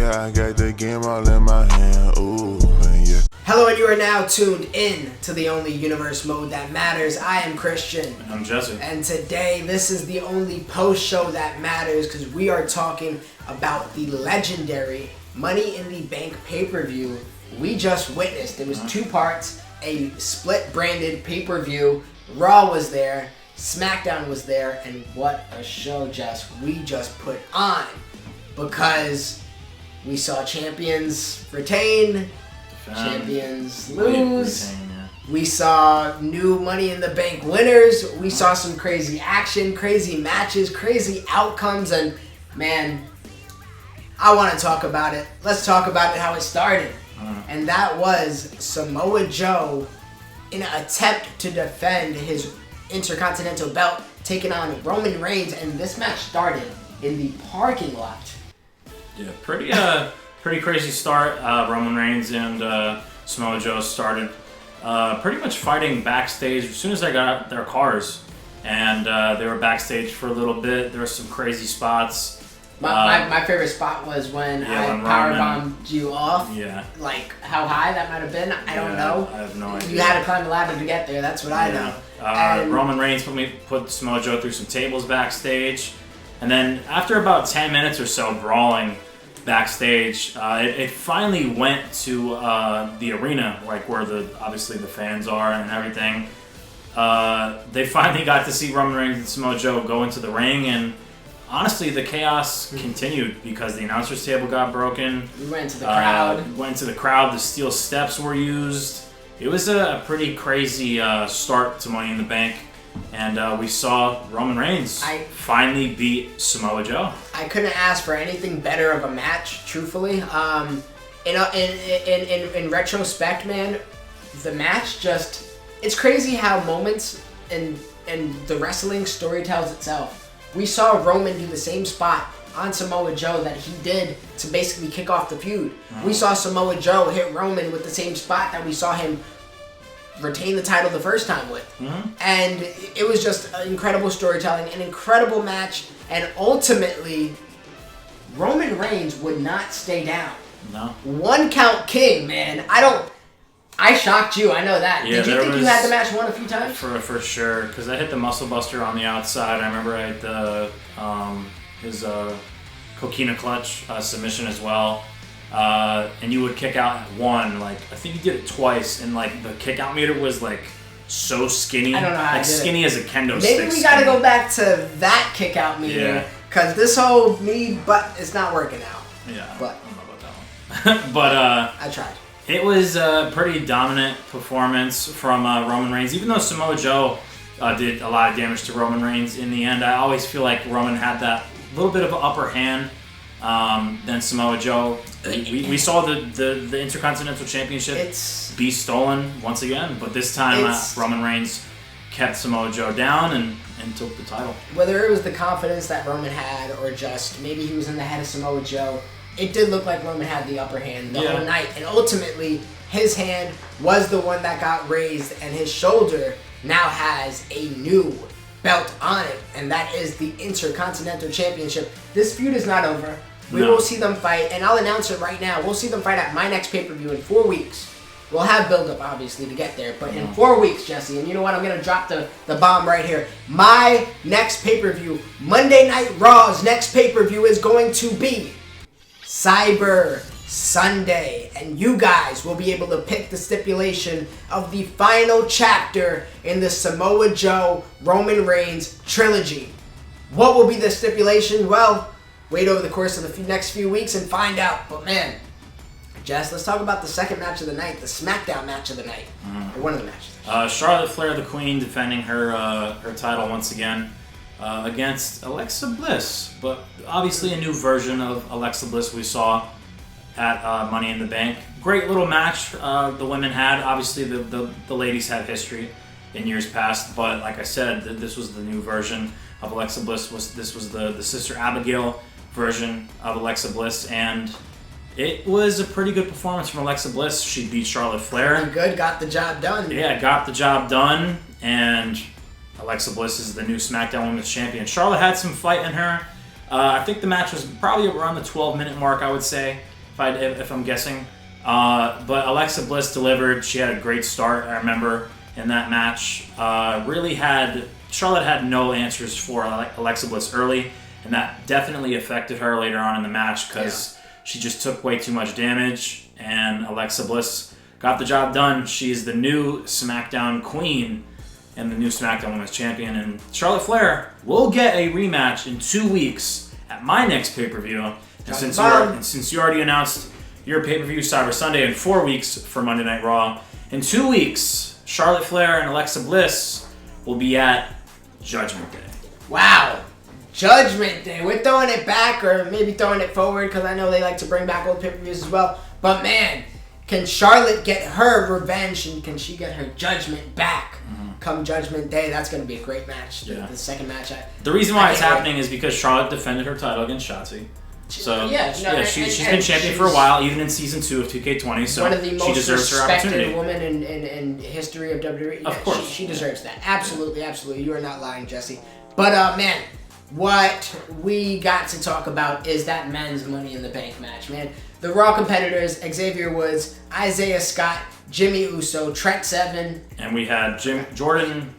Yeah, I got the game all in my hand. Ooh, yeah. Hello, and you are now tuned in to the only universe mode that matters. I am Christian. And I'm Jesse. And today, this is the only post show that matters because we are talking about the legendary Money in the Bank pay-per-view we just witnessed. It was two parts, a split branded pay-per-view. Raw was there, SmackDown was there, and what a show, Jess, we just put on. Because we saw champions retain, champions lose. We saw new Money in the Bank winners. We saw some crazy action, crazy matches, crazy outcomes, and man, I want to talk about it. Let's talk about it, how it started. And that was Samoa Joe in an attempt to defend his Intercontinental belt, taking on Roman Reigns, and this match started in the parking lot. Yeah, pretty crazy start. Roman Reigns and Samoa Joe started pretty much fighting backstage as soon as they got out their cars, and they were backstage for a little bit. There were some crazy spots. My favorite spot was when I powerbombed you off. Yeah. Like, how high that might have been, I don't know. I have no idea. You had to climb a ladder to get there, that's what I know. Roman Reigns put Samoa Joe through some tables backstage. And then after about 10 minutes or so brawling backstage, it finally went to the arena, like where obviously the fans are and everything. They finally got to see Roman Reigns and Samoa Joe go into the ring, and honestly, the chaos continued because the announcer's table got broken. We went to the crowd. The steel steps were used. It was a pretty crazy start to Money in the Bank. And we saw Roman Reigns finally beat Samoa Joe. I couldn't ask for anything better of a match, truthfully. In retrospect, man, the match it's crazy how moments and the wrestling story tells itself. We saw Roman do the same spot on Samoa Joe that he did to basically kick off the feud. We saw Samoa Joe hit Roman with the same spot that we saw him retain the title the first time with. And it was just incredible storytelling, an incredible match, and ultimately, Roman Reigns would not stay down. No. One count king, man. I shocked you, I know that. Yeah, Did you think you had the match won a few times? For sure, because I hit the Muscle Buster on the outside. I remember I hit his Coquina Clutch submission as well. And you would kick out at one. Like, I think you did it twice, and like the kick out meter was like so skinny. I don't know how like I did skinny it. As a kendo stick. Maybe we gotta go back to that kick out meter. Because this whole knee butt is not working out. Yeah, but I don't know about that one. But I tried. It was a pretty dominant performance from Roman Reigns. Even though Samoa Joe did a lot of damage to Roman Reigns in the end, I always feel like Roman had that little bit of an upper hand than Samoa Joe. We saw the Intercontinental Championship be stolen once again, but this time Roman Reigns kept Samoa Joe down and took the title. Whether it was the confidence that Roman had or just maybe he was in the head of Samoa Joe, it did look like Roman had the upper hand the whole night. And ultimately, his hand was the one that got raised, and his shoulder now has a new belt on it, and that is the Intercontinental Championship. This feud is not over. We will see them fight, and I'll announce it right now. We'll see them fight at my next pay-per-view in 4 weeks. We'll have build-up, obviously, to get there, but in 4 weeks, Jesse, and you know what? I'm going to drop the bomb right here. My next pay-per-view, Monday Night Raw's next pay-per-view is going to be Cyber Sunday, and you guys will be able to pick the stipulation of the final chapter in the Samoa Joe Roman Reigns trilogy. What will be the stipulation? Well, wait over the course of the next few weeks and find out. But man, Jess, let's talk about the second match of the night, the SmackDown match of the night, or one of the matches. Charlotte Flair, the Queen, defending her title once again. Against Alexa Bliss, but obviously a new version of Alexa Bliss we saw at Money in the Bank. Great little match the women had. Obviously the ladies had history in years past, but like I said, this was the new version of Alexa Bliss. This was the Sister Abigail version of Alexa Bliss, and it was a pretty good performance from Alexa Bliss. She beat Charlotte Flair. Pretty good, got the job done. Yeah, got the job done, and Alexa Bliss is the new SmackDown Women's Champion. Charlotte had some fight in her. I think the match was probably around the 12-minute mark, I would say. if I'm guessing. But Alexa Bliss delivered. She had a great start, I remember, in that match. Charlotte had no answers for Alexa Bliss early, and that definitely affected her later on in the match because she just took way too much damage, and Alexa Bliss got the job done. She's the new SmackDown Queen and the new SmackDown Women's Champion, and Charlotte Flair will get a rematch in 2 weeks at my next pay-per-view. And since you already announced your pay-per-view Cyber Sunday in 4 weeks for Monday Night Raw, in 2 weeks, Charlotte Flair and Alexa Bliss will be at Judgment Day. Wow. Judgment Day. We're throwing it back or maybe throwing it forward because I know they like to bring back old pay-per-views as well. But man, can Charlotte get her revenge and can she get her judgment back come Judgment Day? That's going to be a great match. Yeah. The second match. The reason why it's happening is because Charlotte defended her title against Shotzi. So she's been champion for a while, even in season 2 of 2K20. So one of the most respected women in history of WWE. Of course, she deserves that. Absolutely, absolutely. You are not lying, Jesse. But man, what we got to talk about is that men's Money in the Bank match, man. The Raw competitors: Xavier Woods, Isaiah Scott, Jimmy Uso, Trent Seven, and we had Jordan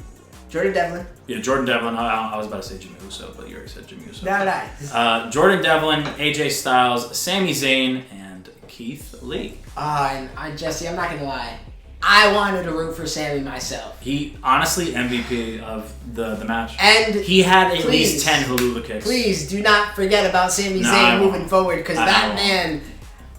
Devlin. Yeah, Jordan Devlin. I was about to say Jimmy Uso, but you already said Jimmy Uso. No. Jordan Devlin, AJ Styles, Sami Zayn, and Keith Lee. And Jesse, I'm not gonna lie. I wanted to root for Sami myself. He honestly MVP of the match. And he had at least 10 Hulu kicks. Please do not forget about Sami Zayn moving forward because that man,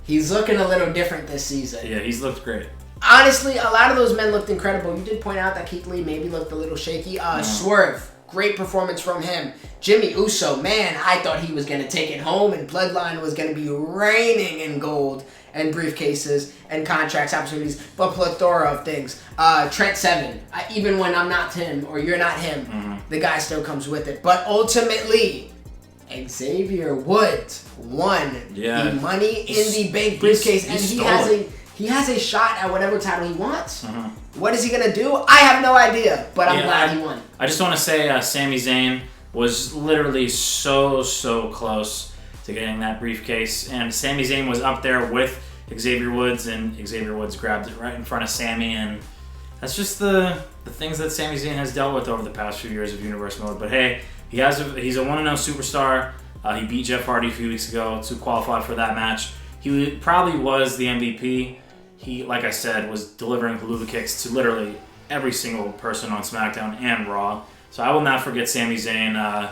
he's looking a little different this season. Yeah, he's looked great. Honestly, a lot of those men looked incredible. You did point out that Keith Lee maybe looked a little shaky. Swerve, great performance from him. Jimmy Uso, man, I thought he was going to take it home and Bloodline was going to be raining in gold and briefcases and contracts, opportunities, but plethora of things. Trent Seven, even when I'm not him or you're not him, the guy still comes with it. But ultimately, Xavier Woods won the Money in the Bank briefcase, and he has a shot at whatever title he wants. What is he going to do? I have no idea, but I'm glad he won. I just want to say Sami Zayn was literally so close to getting that briefcase, and Sami Zayn was up there with Xavier Woods, and Xavier Woods grabbed it right in front of Sami, and that's just the things that Sami Zayn has dealt with over the past few years of Universe Mode. But hey, he's a 1-0 superstar. He beat Jeff Hardy a few weeks ago to qualify for that match. He probably was the MVP. He, like I said, was delivering Hulu kicks to literally every single person on SmackDown and Raw. So I will not forget Sami Zayn.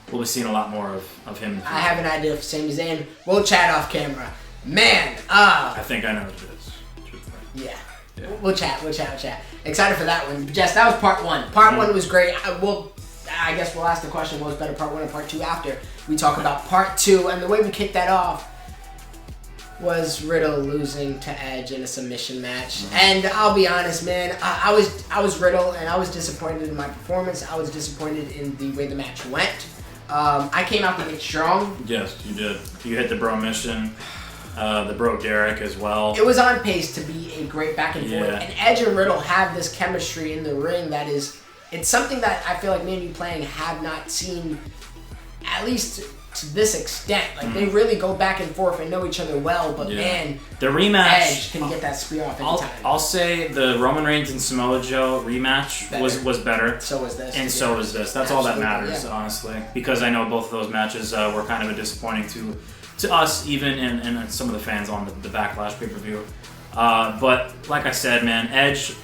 We'll be seeing a lot more of him. I have an idea for Sami Zayn. We'll chat off camera. Man, I think I know what it is. Yeah. We'll chat. Excited for that one. Jess, that was part 1. Part 1 was great. I guess we'll ask the question, what was better, part 1 or part 2 after we talk about part 2. And the way we kicked that off was Riddle losing to Edge in a submission match. And I'll be honest, man, I was Riddle, and I was disappointed in my performance. I was disappointed in the way the match went. I came out the gate strong. Yes, you did. You hit the bro mission, the bro Derek as well. It was on pace to be a great back and forth. And Edge and Riddle have this chemistry in the ring that is, it's something that I feel like me and you playing have not seen, at least to this extent. Like, they really go back and forth and know each other well, but man, the rematch, Edge can get that spear off anytime. I'll say the Roman Reigns and Samoa Joe rematch was better. So was this. And so was this. That's all that matters, honestly. Because I know both of those matches were kind of a disappointing to us, even and some of the fans on the Backlash pay-per-view. But like I said, man, Edge,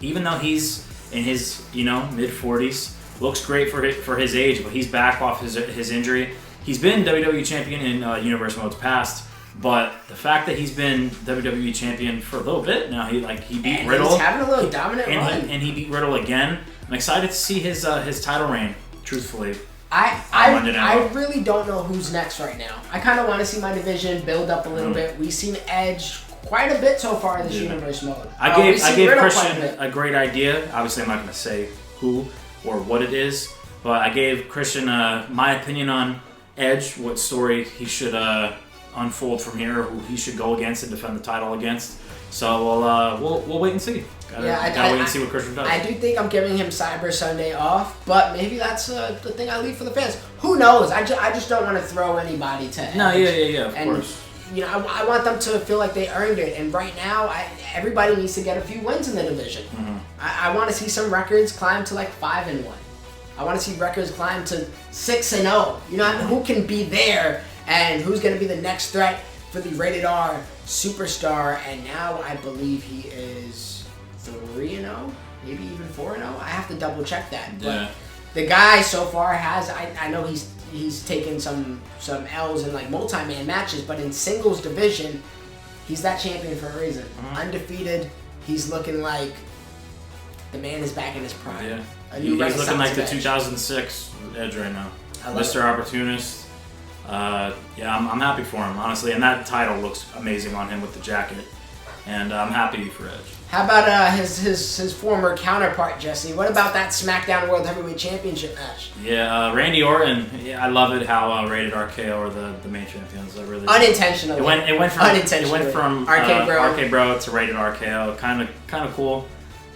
even though he's in his mid-40s, looks great for his age, but he's back off his injury. He's been WWE Champion in Universe Mode's past, but the fact that he's been WWE Champion for a little bit now, he beat Riddle. He's having a little dominant run. And he beat Riddle again. I'm excited to see his title reign, truthfully. I really don't know who's next right now. I kind of want to see my division build up a little bit. We've seen Edge quite a bit so far in this Universe Mode. I gave Christian a great idea. Obviously, I'm not going to say who or what it is, but I gave Christian my opinion on Edge, what story he should unfold from here, who he should go against and defend the title against. So we'll wait and see. Gotta wait and see what Christian does. I do think I'm giving him Cyber Sunday off, but maybe that's the thing I leave for the fans. Who knows? I just don't want to throw anybody to Edge. No, yeah, of course. I want them to feel like they earned it. And right now, everybody needs to get a few wins in the division. Mm-hmm. I want to see some records climb to like 5-1. I want to see records climb to 6-0. You know, who can be there and who's going to be the next threat for the Rated R Superstar. And now I believe he is 3-0, maybe even 4-0. I have to double check that. Yeah. But the guy so far has, I know he's taken some L's in like multi-man matches, but in singles division, he's that champion for a reason. Mm-hmm. Undefeated. He's looking like the man is back in his prime. Yeah. He's looking like the 2006 Edge right now. Mr. Opportunist. I'm happy for him, honestly. And that title looks amazing on him with the jacket. And I'm happy for Edge. How about his former counterpart, Jesse? What about that SmackDown World Heavyweight Championship match? Yeah, Randy Orton. Yeah, I love it how Rated RKO are the main champions. I really unintentionally. It went from RK Bro to Rated RKO. Kind of cool.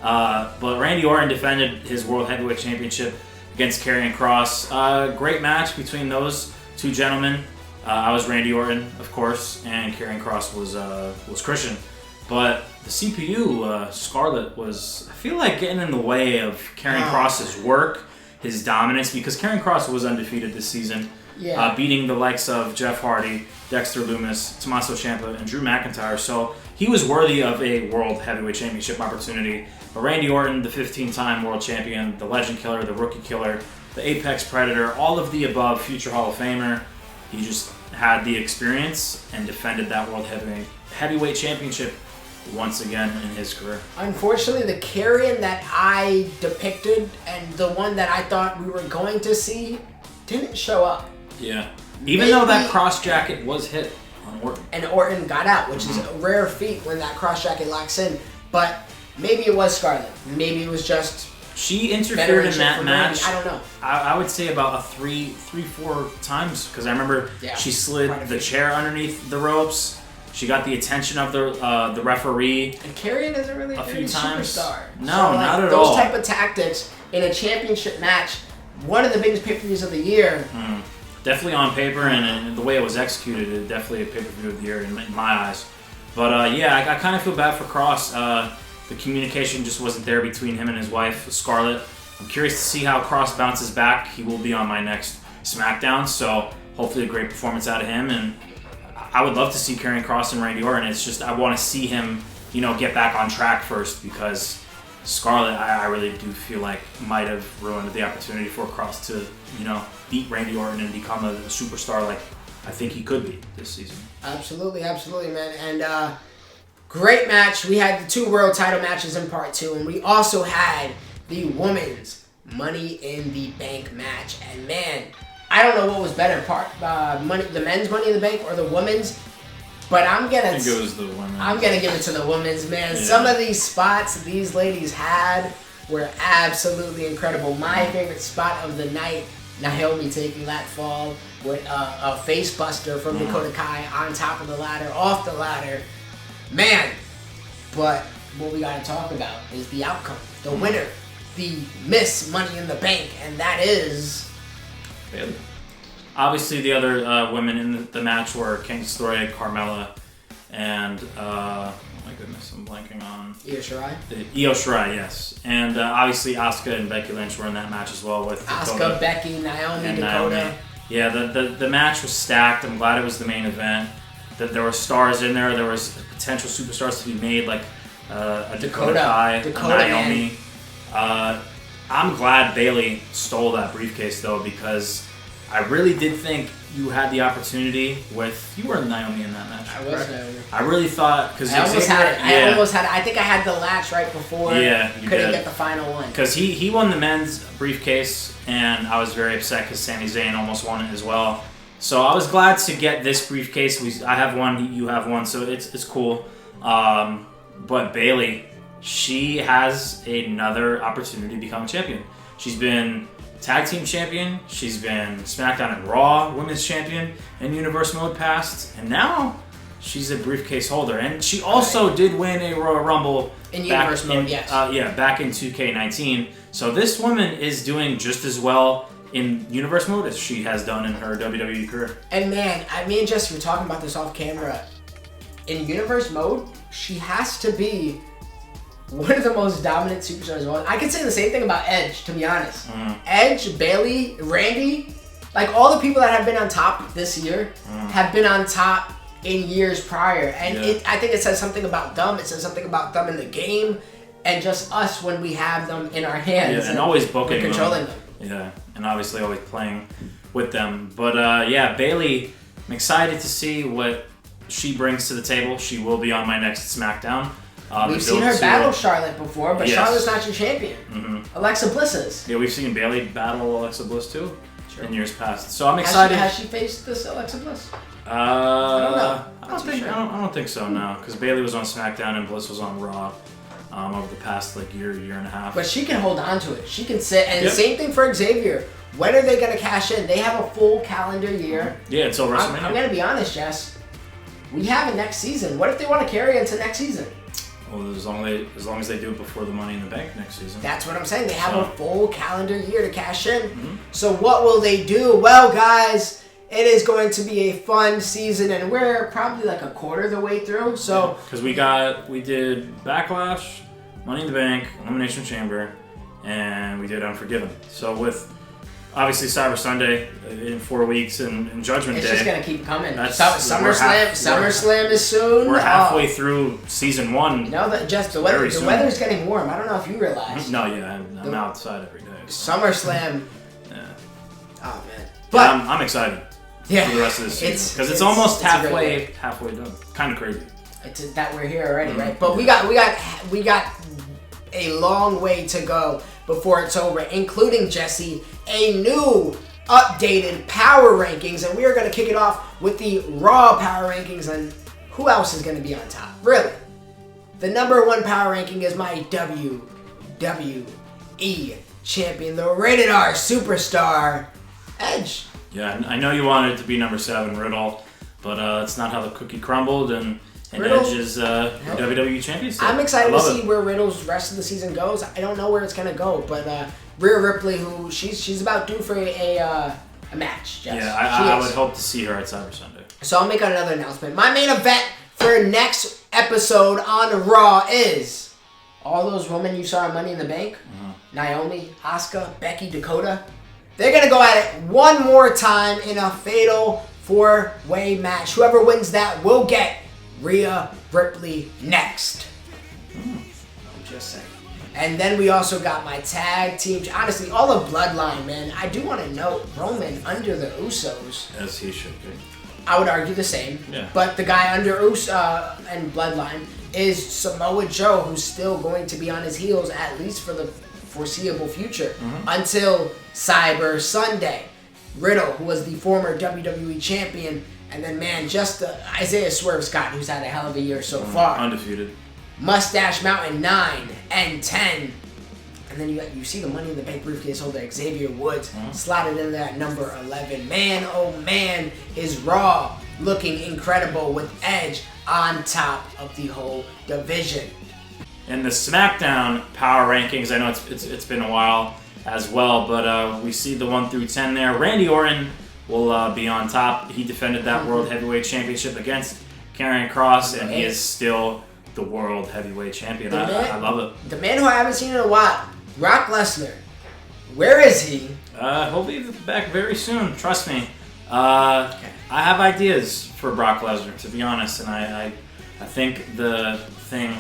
But Randy Orton defended his World Heavyweight Championship against Karrion Kross. Great match between those two gentlemen. I was Randy Orton, of course, and Karrion Kross was Christian. But the CPU, Scarlett, was, I feel like, getting in the way of Karrion Kross's work, his dominance, because Karrion Kross was undefeated this season, beating the likes of Jeff Hardy, Dexter Lumis, Tommaso Ciampa, and Drew McIntyre. So he was worthy of a World Heavyweight Championship opportunity. But Randy Orton, the 15-time world champion, the Legend Killer, the Rookie Killer, the Apex Predator, all of the above, future Hall of Famer, he just had the experience and defended that World Heavyweight Championship once again in his career. Unfortunately, the Karrion that I depicted and the one that I thought we were going to see didn't show up. Yeah. Even though that cross jacket was hit on Orton. And Orton got out, which is a rare feat when that cross jacket locks in. But maybe it was Scarlett. Maybe it was just... She interfered in that match. I don't know. I would say about 4 times, because I remember she slid the chair underneath the ropes. She got the attention of the referee. And Karrion isn't really a few times. Superstar. No, not at all. Those type of tactics in a championship match, one of the biggest pay-per-views of the year. Definitely on paper, and the way it was executed, it definitely a pay-per-view of the year in my eyes. But I kind of feel bad for Kross. The communication just wasn't there between him and his wife, Scarlett. I'm curious to see how Kross bounces back. He will be on my next SmackDown, so hopefully a great performance out of him. And I would love to see Karrion Kross and Randy Orton. It's just I want to see him, get back on track first, because Scarlett, I really do feel like might have ruined the opportunity for Kross to, beat Randy Orton and become a superstar like I think he could be this season. Absolutely, man. And great match. We had the 2 world title matches in part 2, and we also had the women's Money in the Bank match. And man, I don't know what was better, the men's Money in the Bank or the women's, but I think it was the women's. I'm gonna give it to the women's, man. Yeah. Some of these spots these ladies had were absolutely incredible. My favorite spot of the night, Naomi taking that fall with a face buster from Dakota Kai on top of the ladder, off the ladder. Man, but what we gotta talk about is the outcome, the winner, the Miss Money in the Bank, and that is... Bayley. Obviously, the other women in the match were Candice LeRae, Carmella, and oh my goodness, I'm blanking on Io Shirai. Io Shirai, yes, and obviously Asuka and Becky Lynch were in that match as well with Dakota, Asuka, Becky, Naomi, and Dakota. Naomi. Yeah, the match was stacked. I'm glad it was the main event. That there were stars in there. There was potential superstars to be made, like a Dakota Kai, a Naomi. I'm glad Bayley stole that briefcase though, because I really did think you had the opportunity you were Naomi in that match. I was Naomi. I really thought, because I almost had it. I almost had it. I think I had the latch right before. Yeah, you couldn't did. Get the final one. Because he won the men's briefcase, and I was very upset because Sami Zayn almost won it as well. So I was glad to get this briefcase. I have one, you have one, so it's cool. But Bayley, she has another opportunity to become a champion. She's been Tag Team Champion, she's been SmackDown and Raw Women's Champion in Universe Mode past, and now she's a briefcase holder. And she also did win a Royal Rumble in Universe Mode, yes. Back in 2K19. So this woman is doing just as well, in universe mode as she has done in her WWE career. And man, me and Jesse were talking about this off camera. In universe mode, she has to be one of the most dominant superstars of all. I could say the same thing about Edge, to be honest. Edge, Bayley, Randy, like all the people that have been on top this year have been on top in years prior. And I think it says something about them. It says something about them in the game and just us when we have them in our hands. Yeah, and always booking controlling them. Yeah, and obviously always playing with them. But yeah, Bayley, I'm excited to see what she brings to the table. She will be on my next SmackDown. We've seen her battle Charlotte before, but Charlotte's not your champion. Alexa Bliss is. Yeah, we've seen Bayley battle Alexa Bliss too in years past. So I'm excited. Has she faced this Alexa Bliss? I don't know. I don't think so. No, because Bayley was on SmackDown and Bliss was on Raw over the past year and a half. But she can hold on to it. She can sit. And the same thing for Xavier. When are they going to cash in? They have a full calendar year. Yeah, until WrestleMania. I'm going to be honest, Jess. We have it next season. What if they want to carry into next season? Well, as long as they do it before the Money in the Bank next season. That's what I'm saying. They have a full calendar year to cash in. So what will they do? Well, guys, it is going to be a fun season, and we're probably like a quarter of the way through. So because we did Backlash, Money in the Bank, Elimination Chamber, and we did Unforgiven. So with obviously Cyber Sunday in 4 weeks and Judgment Day. It's just going to keep coming. SummerSlam is soon. We're halfway through season 1. You know, the weather's getting warm. I don't know if you realize. No, yeah, I'm outside every day. So. SummerSlam. Yeah. Oh, man. But I'm excited for the rest of this season. Because it's almost halfway done. Kind of crazy. It's that we're here already, right? But we got a long way to go before it's over, including, Jesse, a new updated power rankings, and we are going to kick it off with the Raw power rankings. And who else is going to be on top? Really, the number 1 power ranking is my WWE champion, the Rated R superstar, Edge. Yeah, I know you wanted it to be number 7, Riddle, but it's not how the cookie crumbled, and Riddle, Edge is WWE champion. So I'm excited to see where Riddle's rest of the season goes. I don't know where it's going to go, but Rhea Ripley, who she's about due for a match. Jess. Yeah, I would hope to see her at Cyber Sunday. So I'll make another announcement. My main event for next episode on Raw is all those women you saw on Money in the Bank. Naomi, Asuka, Becky, Dakota. They're going to go at it one more time in a fatal 4-way match. Whoever wins that will get Rhea Ripley next. I'm just saying. And then we also got my tag team. Honestly, all of Bloodline, man. I do want to note Roman under the Usos. As he should be. I would argue the same. Yeah. But the guy under and Bloodline is Samoa Joe, who's still going to be on his heels at least for the foreseeable future until Cyber Sunday. Riddle, who was the former WWE champion, and then just Isaiah Swerve Scott, who's had a hell of a year so far. Undefeated. Mustache Mountain 9 and 10. And then you see the Money in the Bank briefcase holder, Xavier Woods, slotted in there at number 11. Man, oh man, is Raw looking incredible with Edge on top of the whole division. In the SmackDown power rankings, I know it's been a while as well, but we see the 1 through 10 there. Randy Orton will be on top. He defended that World Heavyweight Championship against Karrion Kross, and he is still the World Heavyweight Champion. I love it. The man who I haven't seen in a while, Brock Lesnar. Where is he? He'll be back very soon. Trust me. I have ideas for Brock Lesnar, to be honest, and I think the thing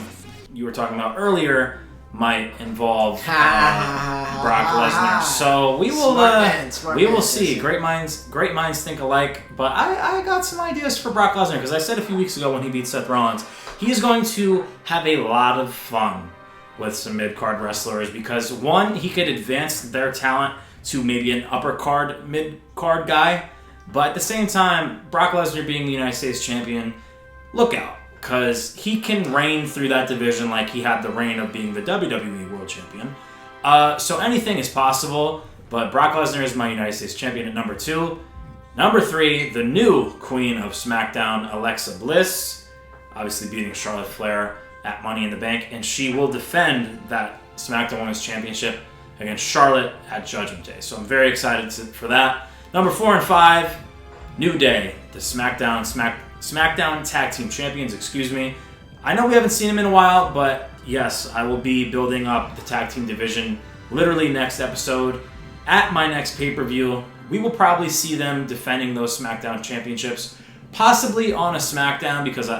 you were talking about earlier might involve Brock Lesnar. So we will see. Great minds think alike. But I got some ideas for Brock Lesnar, because I said a few weeks ago when he beat Seth Rollins, he is going to have a lot of fun with some mid-card wrestlers, because one, he could advance their talent to maybe an upper-card, mid-card guy, but at the same time, Brock Lesnar being the United States champion, look out, because he can reign through that division like he had the reign of being the WWE World Champion. So anything is possible, but Brock Lesnar is my United States champion at number 2. Number 3, the new Queen of SmackDown, Alexa Bliss, obviously beating Charlotte Flair at Money in the Bank, and she will defend that SmackDown Women's Championship against Charlotte at Judgment Day. So I'm very excited for that. Number 4 and 5, New Day, the SmackDown Tag Team Champions, excuse me. I know we haven't seen them in a while, but yes, I will be building up the tag team division literally next episode. At my next pay-per-view, we will probably see them defending those SmackDown championships, possibly on a SmackDown, because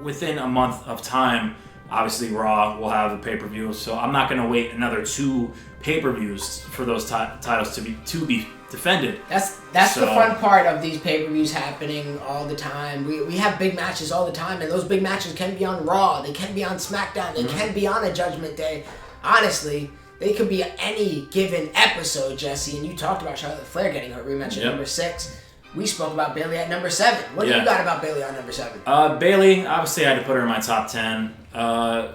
within a month of time, obviously Raw will have a pay-per-view, so I'm not going to wait another 2 pay-per-views for those titles to be defended. That's the fun part of these pay-per-views happening all the time. We have big matches all the time, and those big matches can be on Raw, they can be on SmackDown, they can be on a Judgment Day. Honestly, they could be any given episode, Jesse. And you talked about Charlotte Flair getting her rematch at number 6. We spoke about Bayley at number 7. What do you got about Bayley on number 7? Bayley, obviously I had to put her in my top 10.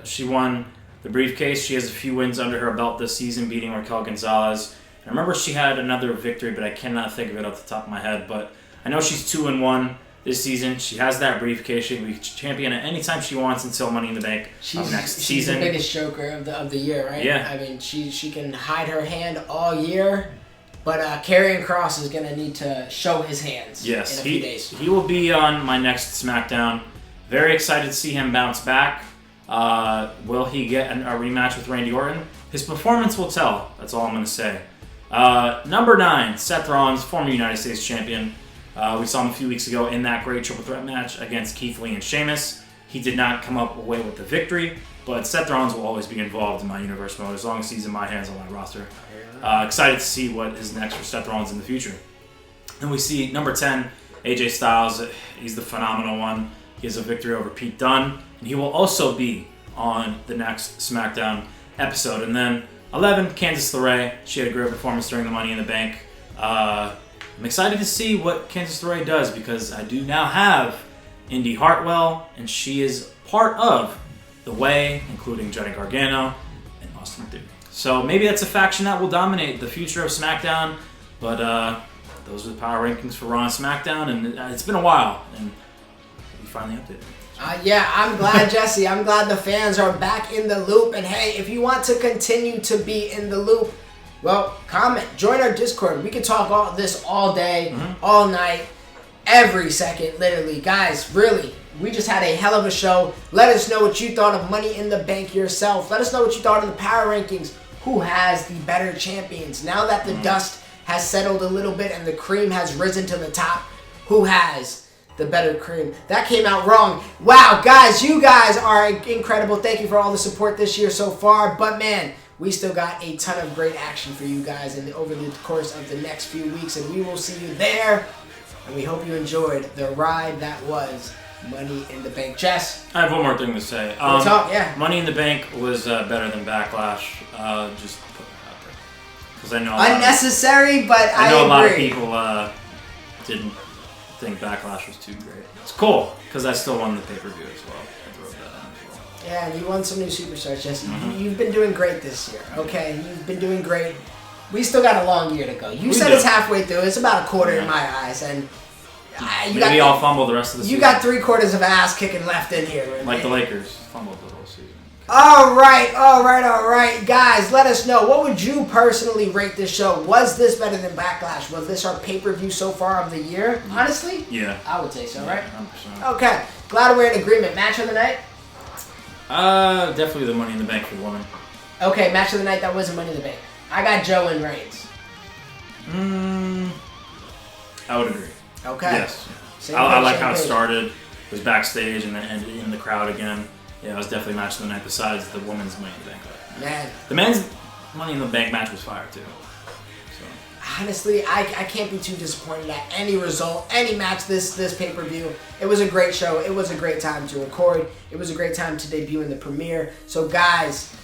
She won the briefcase. She has a few wins under her belt this season, beating Raquel Gonzalez. I remember she had another victory, but I cannot think of it off the top of my head. But I know she's 2-1 this season. She has that briefcase. She can be champion at any time she wants until Money in the Bank next season. She's the biggest joker of the year, right? Yeah. I mean, she can hide her hand all year, but Karrion Kross is going to need to show his hands in a few days. He will be on my next SmackDown. Very excited to see him bounce back. Will he get a rematch with Randy Orton? His performance will tell. That's all I'm going to say. Number 9, Seth Rollins, former United States champion. We saw him a few weeks ago in that great triple threat match against Keith Lee and Sheamus. He did not come up away with the victory, but Seth Rollins will always be involved in my universe mode as long as he's in my hands on my roster. Excited to see what is next for Seth Rollins in the future. And we see number 10, AJ Styles. He's the phenomenal one. He has a victory over Pete Dunne, and he will also be on the next SmackDown episode. And then 11, Candice LeRae. She had a great performance during the Money in the Bank. I'm excited to see what Candice LeRae does because I do now have Indy Hartwell, and she is part of The Way, including Johnny Gargano and Austin Theory. So maybe that's a faction that will dominate the future of SmackDown, but those are the power rankings for Raw and SmackDown, and it's been a while, and we finally updated. I'm glad, Jesse. I'm glad the fans are back in the loop. And hey, if you want to continue to be in the loop, well, comment, join our Discord. We can talk all this all day, all night, every second, literally. Guys, really, we just had a hell of a show. Let us know what you thought of Money in the Bank yourself. Let us know what you thought of the power rankings. Who has the better champions? Now that the dust has settled a little bit and the cream has risen to the top, who has the better cream? That came out wrong. Wow, guys, you guys are incredible. Thank you for all the support this year so far. But man, we still got a ton of great action for you guys over the course of the next few weeks, and we will see you there. And we hope you enjoyed the ride that was Money in the Bank. Jess? I have one more thing to say. Money in the Bank was better than Backlash. Just put that out there. Because I know unnecessary, but I know agree. A lot of people didn't think Backlash was too great. It's cool, because I still won the pay-per-view as well. I wrote that in as well. Yeah, and you won some new superstars, Jesse. You've been doing great this year, okay? You've been doing great. We still got a long year to go. You said it's halfway through. It's about a quarter in my eyes, and maybe I'll fumble the rest of the season. You got 3/4 of ass kicking left in here. Right? Like the Lakers fumbled the whole season. All right. Guys, let us know. What would you personally rate this show? Was this better than Backlash? Was this our pay-per-view so far of the year? Honestly? Yeah. I would say so, right? 100%. Okay. Glad we're in agreement. Match of the night? Definitely the Money in the Bank for the woman. Okay, match of the night, that wasn't Money in the Bank. I got Joe and Reigns. I would agree. Okay. Yes. I like how it started. It was backstage and then ended in the crowd again. Yeah, it was definitely match of the night besides the women's Money in the Bank. Man. The men's Money in the Bank match was fire too. So. Honestly, I can't be too disappointed at any result, any match this pay-per-view. It was a great show. It was a great time to record. It was a great time to debut in the premiere. So guys,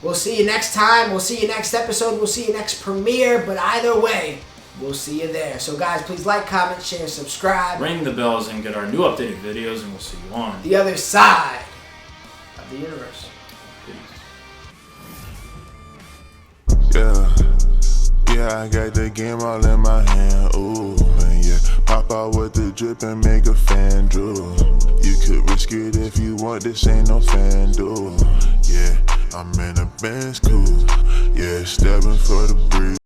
we'll see you next time. We'll see you next episode. We'll see you next premiere. But either way, we'll see you there. So guys, please like, comment, share, subscribe. Ring the bells and get our new updated videos, and we'll see you on the other side of the universe. Yeah, I got the game all in my hand, ooh, and yeah, pop out with the drip and make a fan drool. You could risk it if you want, this ain't no fan duel, yeah. I'm in a Benz coupe, yeah, stepping for the breeze.